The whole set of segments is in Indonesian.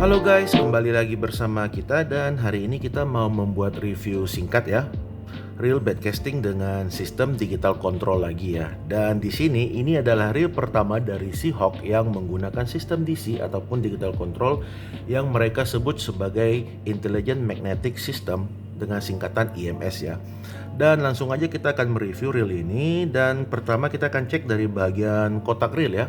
Halo guys, kembali lagi bersama kita dan hari ini kita mau membuat review singkat ya. Reel broadcasting dengan sistem digital control lagi ya. Dan di sini ini adalah reel pertama dari Seahawk yang menggunakan sistem DC ataupun digital control yang mereka sebut sebagai Intelligent Magnetic System dengan singkatan IMS ya. Dan langsung aja kita akan mereview reel ini dan pertama kita akan cek dari bagian kotak reel ya.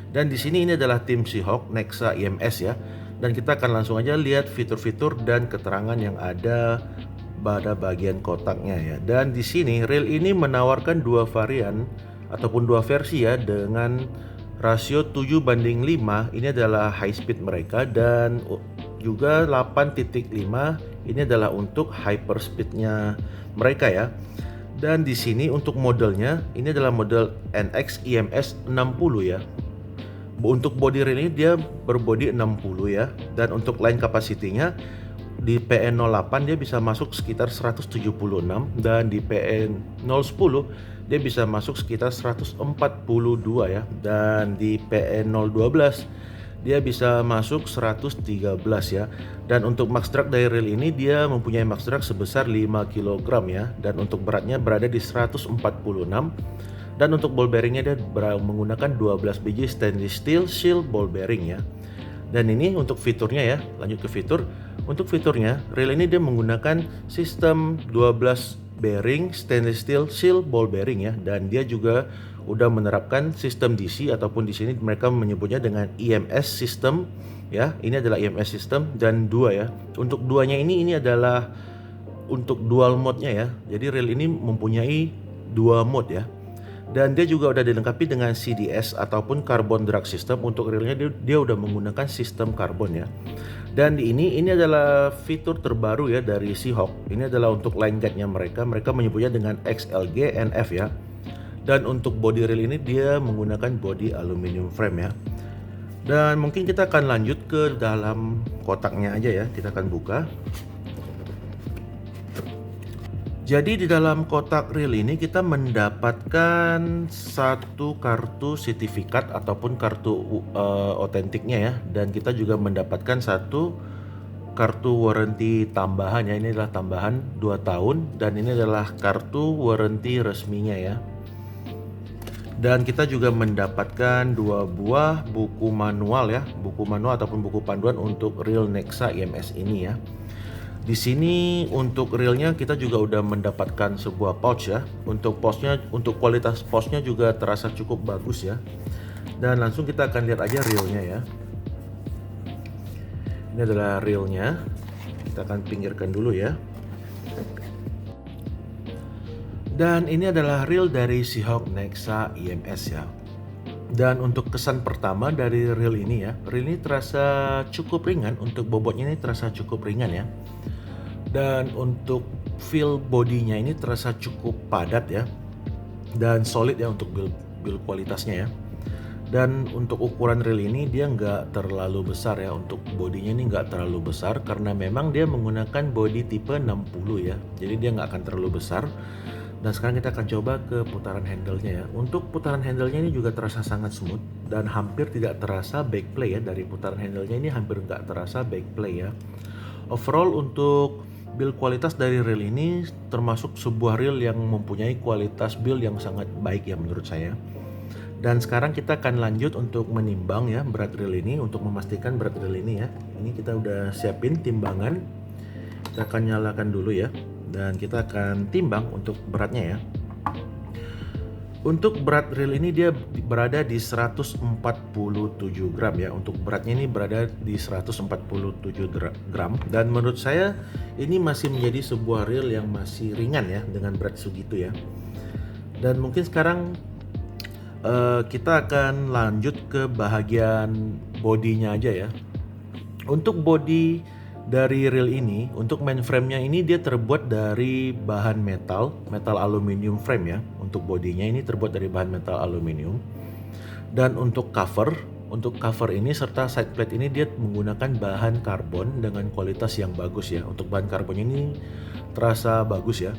Dan di sini ini adalah tim Seahawk Nexa IMS ya. Dan kita akan langsung aja lihat fitur-fitur dan keterangan yang ada pada bagian kotaknya ya. Dan di sini reel ini menawarkan dua varian ataupun dua versi ya dengan rasio 7:5. Ini adalah high speed mereka dan juga 8.5 ini adalah untuk hyper speednya mereka ya. Dan di sini untuk modelnya ini adalah model NX IMS 60 ya. Untuk body reel ini dia berbody 60 ya. Dan untuk line capacity-nya di PN08 dia bisa masuk sekitar 176 dan di PN010 dia bisa masuk sekitar 142 ya. Dan di PN012 dia bisa masuk 113 ya. Dan untuk max drag dari reel ini dia mempunyai max drag sebesar 5 kg ya. Dan untuk beratnya berada di 146. Dan untuk ball bearingnya dia menggunakan 12 biji stainless steel shield ball bearing ya. Dan ini untuk fiturnya ya, lanjut ke fitur. Untuk fiturnya, reel ini dia menggunakan sistem 12 bearing stainless steel shield ball bearing ya. Dan dia juga udah menerapkan sistem DC ataupun di sini mereka menyebutnya dengan IMS system ya. Ini adalah IMS system dan dua ya. Untuk duanya ini adalah untuk dual mode-nya ya. Jadi reel ini mempunyai dua mode ya. Dan dia juga udah dilengkapi dengan CDS ataupun carbon drag system. Untuk reelnya dia udah menggunakan sistem karbon ya. Dan ini adalah fitur terbaru ya dari Seahawk. Ini adalah untuk line guide-nya mereka. Mereka menyebutnya dengan XLG NF ya. Dan untuk body reel ini dia menggunakan body aluminium frame ya. Dan mungkin kita akan lanjut ke dalam kotaknya aja ya. Kita akan buka. Jadi di dalam kotak reel ini kita mendapatkan satu kartu sertifikat ataupun kartu otentiknya ya. Dan kita juga mendapatkan satu kartu warranty tambahan ya. Ini adalah tambahan 2 tahun dan ini adalah kartu warranty resminya ya. Dan kita juga mendapatkan 2 buah buku manual ya. Buku manual ataupun buku panduan untuk reel Nexa IMS ini ya. Di sini untuk reelnya kita juga udah mendapatkan sebuah pouch ya. Untuk pouchnya, untuk kualitas pouchnya juga terasa cukup bagus ya. Dan langsung kita akan lihat aja reelnya ya. Ini adalah reelnya. Kita akan pinggirkan dulu ya. Dan ini adalah reel dari Seahawk Nexa IMS ya. Dan untuk kesan pertama dari reel ini ya, reel ini terasa cukup ringan. Untuk bobotnya ini terasa cukup ringan ya. Dan untuk feel bodinya ini terasa cukup padat ya. Dan solid ya untuk build kualitasnya ya. Dan untuk ukuran reel ini dia nggak terlalu besar ya. Untuk bodinya ini nggak terlalu besar karena memang dia menggunakan body tipe 60 ya. Jadi dia nggak akan terlalu besar. Dan sekarang kita akan coba ke putaran handle-nya ya. Untuk putaran handle-nya ini juga terasa sangat smooth dan hampir tidak terasa backplay ya. Dari putaran handle-nya ini hampir nggak terasa backplay ya. Overall untuk build kualitas dari reel ini termasuk sebuah reel yang mempunyai kualitas build yang sangat baik ya menurut saya. Dan sekarang kita akan lanjut untuk menimbang ya berat reel ini untuk memastikan berat reel ini ya. Ini kita udah siapin timbangan. Kita akan nyalakan dulu ya. Dan kita akan timbang untuk beratnya ya. Untuk berat reel ini dia berada di 147 gram ya. Untuk beratnya ini berada di 147 gram. Dan menurut saya ini masih menjadi sebuah reel yang masih ringan ya dengan berat segitu ya. Dan mungkin sekarang kita akan lanjut ke bagian bodinya aja ya. Untuk body dari reel ini, untuk mainframe-nya ini dia terbuat dari bahan metal aluminium frame ya. Untuk bodinya ini terbuat dari bahan metal aluminium. Dan untuk cover ini serta side plate ini dia menggunakan bahan karbon dengan kualitas yang bagus ya. Untuk bahan karbon ini terasa bagus ya.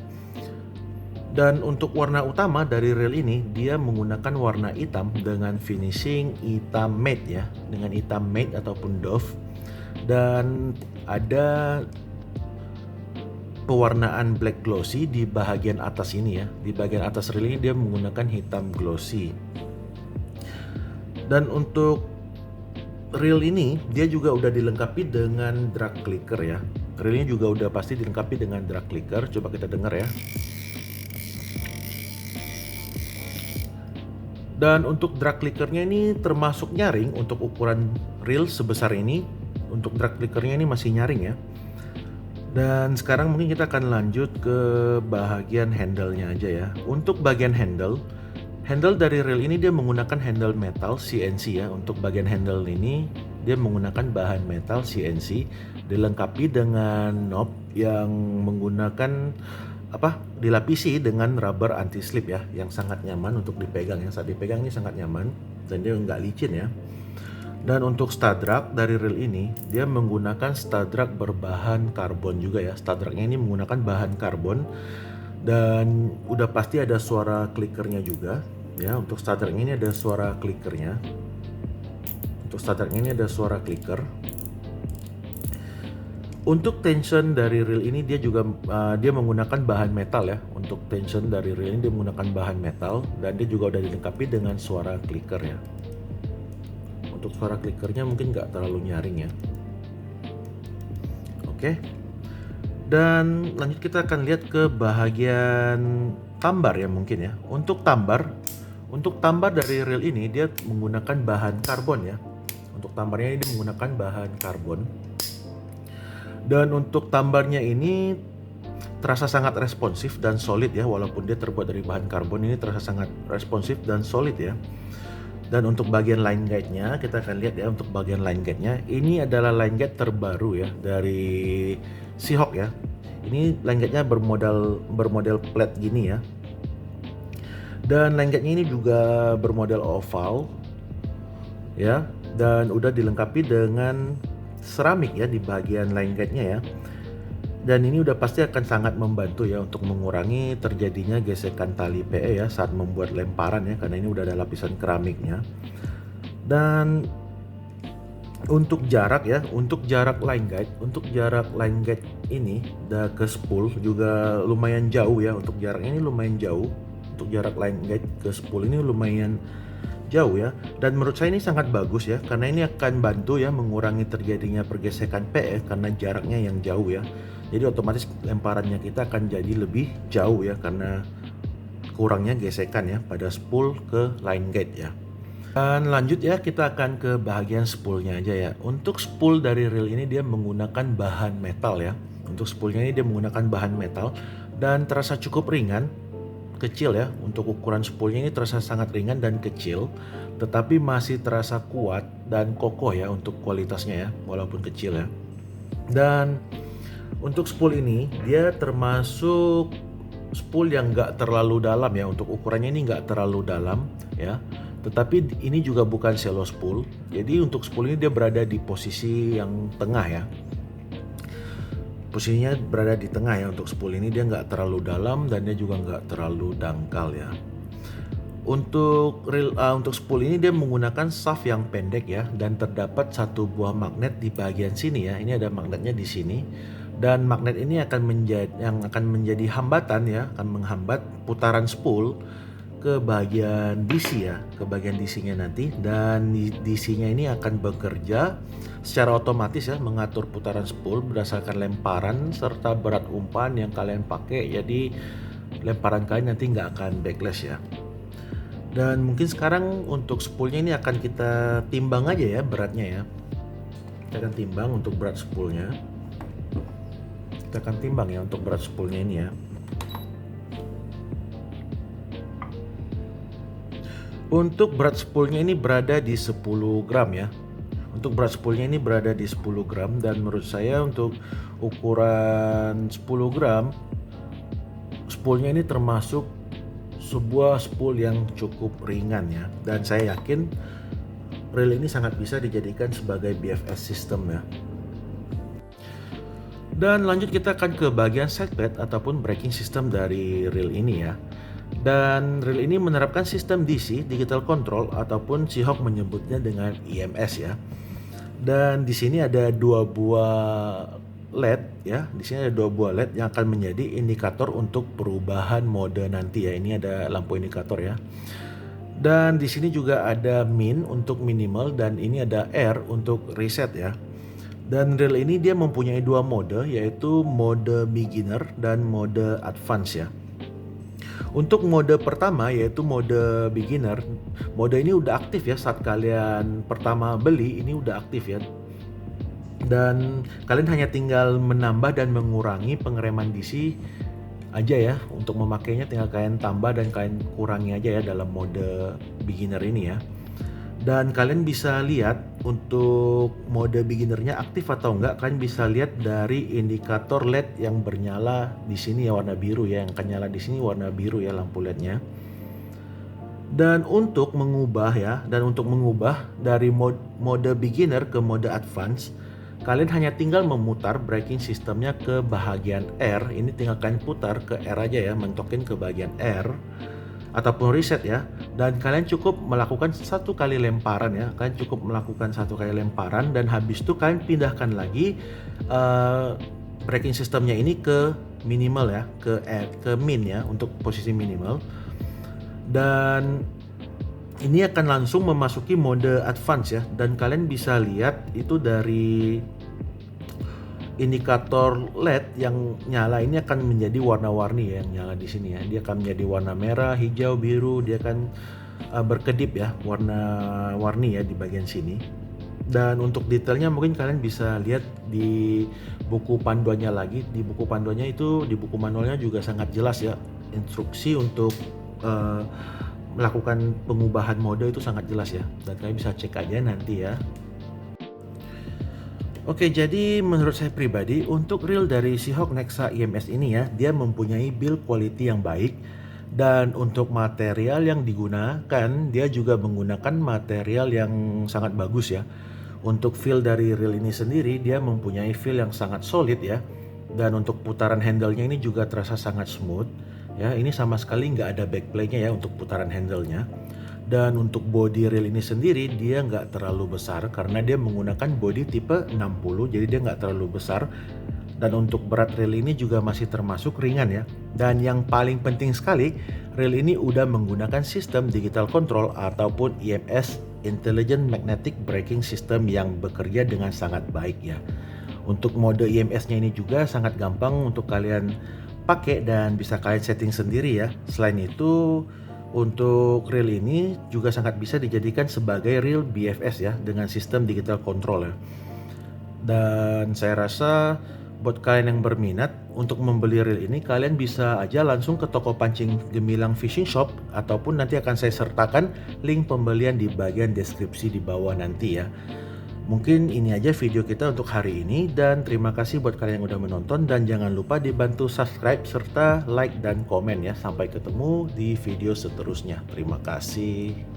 Dan untuk warna utama dari reel ini dia menggunakan warna hitam dengan finishing hitam matte ya, dengan hitam matte ataupun doff. dan ada pewarnaan black glossy di bagian atas ini ya. Di bagian atas reel ini dia menggunakan hitam glossy. Dan untuk reel ini dia juga udah dilengkapi dengan drag clicker ya. Reelnya juga udah pasti dilengkapi dengan drag clicker. Coba kita dengar ya. Dan untuk drag clickernya ini termasuk nyaring untuk ukuran reel sebesar ini. Untuk drag clickernya ini masih nyaring ya. Dan sekarang mungkin kita akan lanjut ke bagian handle-nya aja ya. Untuk bagian handle dari reel ini dia menggunakan handle metal CNC ya. Untuk bagian handle ini dia menggunakan bahan metal CNC dilengkapi dengan knob yang menggunakan dilapisi dengan rubber anti slip ya, yang sangat nyaman untuk dipegang ya. Saat dipegang ini sangat nyaman dan dia nggak licin ya. Dan untuk stud rag dari reel ini dia menggunakan stud rag berbahan karbon juga ya. Stud ragnya ini menggunakan bahan karbon dan udah pasti ada suara clickernya juga ya. Untuk stud ragnya ini ada suara clickernya. Untuk stud ragnya ini ada suara clicker. Untuk tension dari reel ini dia juga dia menggunakan bahan metal ya. Untuk tension dari reel ini dia menggunakan bahan metal dan dia juga udah dilengkapi dengan suara clicker ya. Untuk suara clickernya mungkin nggak terlalu nyaring ya. Oke. Dan lanjut kita akan lihat ke bahagian tambar ya mungkin ya. Untuk tambar dari reel ini dia menggunakan bahan karbon ya. Untuk tambarnya ini dia menggunakan bahan karbon. Dan untuk tambarnya ini terasa sangat responsif dan solid ya, walaupun dia terbuat dari bahan karbon ini terasa sangat responsif dan solid ya. Dan untuk bagian line guide-nya kita akan lihat ya. Untuk bagian line guide-nya ini adalah line guide terbaru ya dari Seahawk ya. Ini line guide-nya bermodel flat gini ya. Dan line guide-nya ini juga bermodel oval ya, dan udah dilengkapi dengan seramik ya di bagian line guide-nya ya. Dan ini udah pasti akan sangat membantu ya untuk mengurangi terjadinya gesekan tali PE ya saat membuat lemparan ya, karena ini udah ada lapisan keramiknya. Dan untuk jarak ya, untuk jarak line guide ini udah ke spool juga lumayan jauh ya. Untuk jaraknya ini lumayan jauh. Untuk jarak line guide ke spool ini lumayan jauh ya, dan menurut saya ini sangat bagus ya, karena ini akan bantu ya mengurangi terjadinya pergesekan PE karena jaraknya yang jauh ya. Jadi otomatis lemparannya kita akan jadi lebih jauh ya karena kurangnya gesekan ya pada spool ke line guide ya. Dan lanjut ya, kita akan ke bagian spoolnya aja ya. Untuk spool dari reel ini dia menggunakan bahan metal ya. Untuk spoolnya ini dia menggunakan bahan metal dan terasa cukup ringan, kecil ya. Untuk ukuran spoolnya ini terasa sangat ringan dan kecil, tetapi masih terasa kuat dan kokoh ya untuk kualitasnya ya, walaupun kecil ya. Dan untuk spool ini dia termasuk spool yang nggak terlalu dalam ya. Untuk ukurannya ini nggak terlalu dalam ya, tetapi ini juga bukan shallow spool. Jadi untuk spool ini dia berada di posisi yang tengah ya. Posisinya berada di tengah ya. Untuk spool ini dia nggak terlalu dalam dan dia juga nggak terlalu dangkal ya. Untuk spool ini dia menggunakan shaft yang pendek ya, dan terdapat satu buah magnet di bagian sini ya. Ini ada magnetnya di sini, dan magnet ini akan menjadi hambatan ya, akan menghambat putaran spool ke bagian DC ya, ke bagian DC-nya nanti. Dan DC-nya ini akan bekerja secara otomatis ya, mengatur putaran spool berdasarkan lemparan serta berat umpan yang kalian pakai. Jadi lemparan kalian nanti nggak akan backlash ya. Dan mungkin sekarang untuk spoolnya ini akan kita timbang aja ya beratnya ya. Kita akan timbang untuk berat spoolnya. Kita akan timbang ya untuk berat spoolnya ini ya. Untuk berat spoolnya ini berada di 10 gram ya. Untuk berat spoolnya ini berada di 10 gram, dan menurut saya untuk ukuran 10 gram spoolnya ini termasuk sebuah spool yang cukup ringan ya, dan saya yakin reel ini sangat bisa dijadikan sebagai BFS system ya. Dan lanjut kita akan ke bagian side pad ataupun braking system dari reel ini ya. Dan reel ini menerapkan sistem DC, digital control, ataupun Seahawk menyebutnya dengan EMS ya. Dan di sini ada dua buah LED ya. Di sini ada dua buah LED yang akan menjadi indikator untuk perubahan mode nanti ya. Ini ada lampu indikator ya. Dan di sini juga ada min untuk minimal dan ini ada R untuk reset ya. Dan reel ini dia mempunyai dua mode, yaitu mode beginner dan mode advance ya. Untuk mode pertama yaitu mode beginner, mode ini udah aktif ya saat kalian pertama beli, ini udah aktif ya. Dan kalian hanya tinggal menambah dan mengurangi pengereman DC aja ya. Untuk memakainya tinggal kalian tambah dan kalian kurangi aja ya dalam mode beginner ini ya. Dan kalian bisa lihat untuk mode beginnernya aktif atau enggak, kalian bisa lihat dari indikator LED yang bernyala di sini ya, warna biru ya, yang akan nyala di sini warna biru ya lampu LED-nya. Dan untuk mengubah dari mode beginner ke mode advance, kalian hanya tinggal memutar braking sistemnya ke bahagian R. Ini tinggal kalian putar ke R aja ya, mentokin ke bagian R ataupun reset ya, dan kalian cukup melakukan satu kali lemparan ya. Kalian cukup melakukan satu kali lemparan dan habis itu kalian pindahkan lagi braking sistemnya ini ke minimal ya, ke min ya, untuk posisi minimal. Dan ini akan langsung memasuki mode advance ya, dan kalian bisa lihat itu dari indikator LED yang nyala ini akan menjadi warna-warni ya, yang nyala di sini ya. Dia akan menjadi warna merah, hijau, biru. Dia akan berkedip ya, warna-warni ya di bagian sini. Dan untuk detailnya mungkin kalian bisa lihat di buku panduannya lagi. Di buku panduannya itu, di buku manualnya juga sangat jelas ya. Instruksi untuk melakukan pengubahan mode itu sangat jelas ya. Dan kalian bisa cek aja nanti ya. Oke, jadi menurut saya pribadi untuk reel dari Seahawk Nexa EMS ini ya, dia mempunyai build quality yang baik. Dan untuk material yang digunakan, dia juga menggunakan material yang sangat bagus ya. Untuk feel dari reel ini sendiri, dia mempunyai feel yang sangat solid ya. Dan untuk putaran handle-nya ini juga terasa sangat smooth ya. Ini sama sekali nggak ada backplay-nya ya untuk putaran handle-nya. Dan untuk body reel ini sendiri dia nggak terlalu besar karena dia menggunakan body tipe 60, jadi dia nggak terlalu besar. Dan untuk berat reel ini juga masih termasuk ringan ya. Dan yang paling penting sekali, reel ini udah menggunakan sistem digital control ataupun IMS, Intelligent Magnetic Braking System, yang bekerja dengan sangat baik ya. Untuk mode IMS-nya ini juga sangat gampang untuk kalian pakai dan bisa kalian setting sendiri ya. Selain itu, untuk reel ini juga sangat bisa dijadikan sebagai reel BFS ya, dengan sistem digital control ya. Dan saya rasa buat kalian yang berminat untuk membeli reel ini, kalian bisa aja langsung ke toko pancing Gemilang Fishing Shop, ataupun nanti akan saya sertakan link pembelian di bagian deskripsi di bawah nanti ya. Mungkin ini aja video kita untuk hari ini, dan terima kasih buat kalian yang udah menonton, dan jangan lupa dibantu subscribe serta like dan komen ya. Sampai ketemu di video seterusnya. Terima kasih.